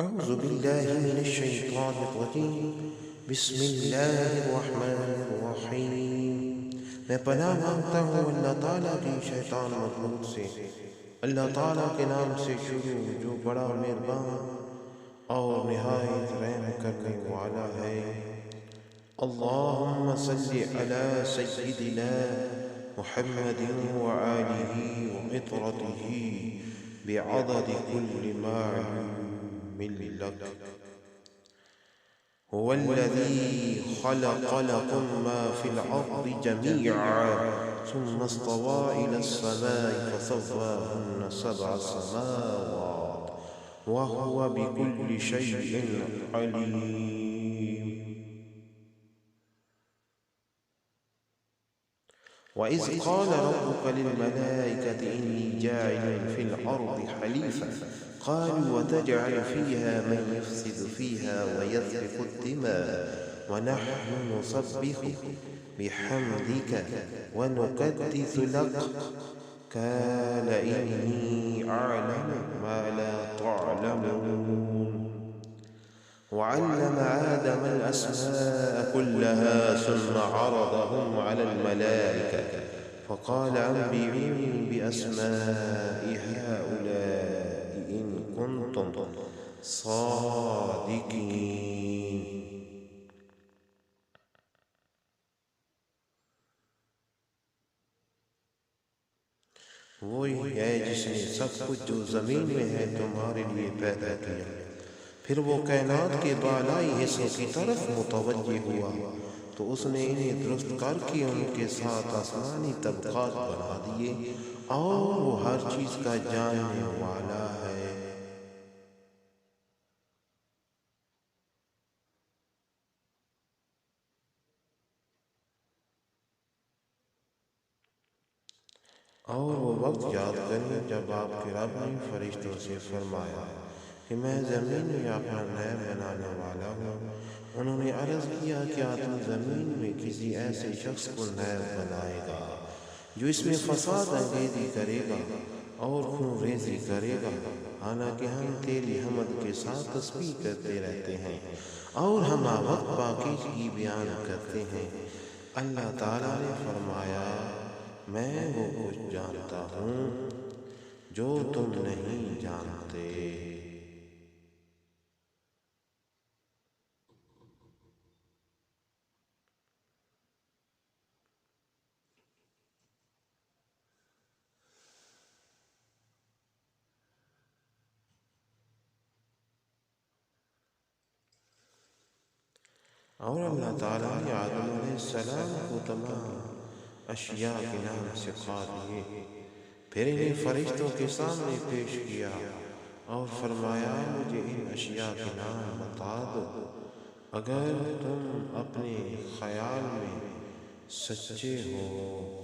أعوذ بالله من الشيطان الرجيم بسم اللہ الرحمن الرحیم۔ میں پناہ مانگتا ہوں اللہ تعالیٰ کی شیطان مطلوب سے۔ اللہ تعالیٰ کے نام سے شروع جو بڑا مہربان اور نہایت رحم کرنے والا ہے۔ اللہم صلی علی سیدنا محمد وآلہ وعطرتہ بعدد كل معلوم لك۔ هو الذي خلق لكم ما في الأرض جميعا ثم استوى إلى السماء فسواهن سبع سماوات وهو بكل شيء عليم۔ وإذ قال ربك للملائكة إني جاعل في الأرض خليفة قالوا وتجعل فيها من يفسد فيها ويسفك الدماء ونحن نسبح بحمدك ونقدس لك قال إني أعلم ما لا تعلمون۔ وعلم آدم الأسماء كلها ثم عرضهم على الملائكة فقال أنبئوني بأسماء هؤلاء إن كنتم صادقين۔ وہی ہے جس نے سب کچھ جو زمین میں ہے تمہارے لیے پیدا کیا، پھر وہ کائنات کے بالائی حصوں کی طرف متوجہ ہوا تو اس نے انہیں درست کر کے ان کے ساتھ آسمانی طبقات بنا دیے، اور وہ ہر چیز کا جاننے والا ہے۔ اور وہ وقت یاد کریں جب آپ کے رب نے فرشتوں سے فرمایا کہ میں زمین میں اپنا نائب بنانے والا ہوں۔ انہوں نے عرض کیا کیا تم زمین میں کسی ایسے شخص کو نائب بنائے گا جو اس میں فساد انگیزی کرے گا اور خون ریزی کرے گا، حالانکہ ہم تیری حمد کے ساتھ تسبیح کرتے رہتے ہیں اور ہم وقت پاکیزگی بیان کرتے ہیں۔ اللہ تعالیٰ نے فرمایا میں وہ کچھ جانتا ہوں جو تم نہیں جانتے۔ اور اللہ تعالیٰ نے آدم علیہ السلام کو تمام اشیاء کے نام سکھا دیے، پھر انہیں فرشتوں کے سامنے پیش کیا اور فرمایا مجھے ان اشیاء کے نام بتا دو اگر تم اپنے خیال میں سچے ہو۔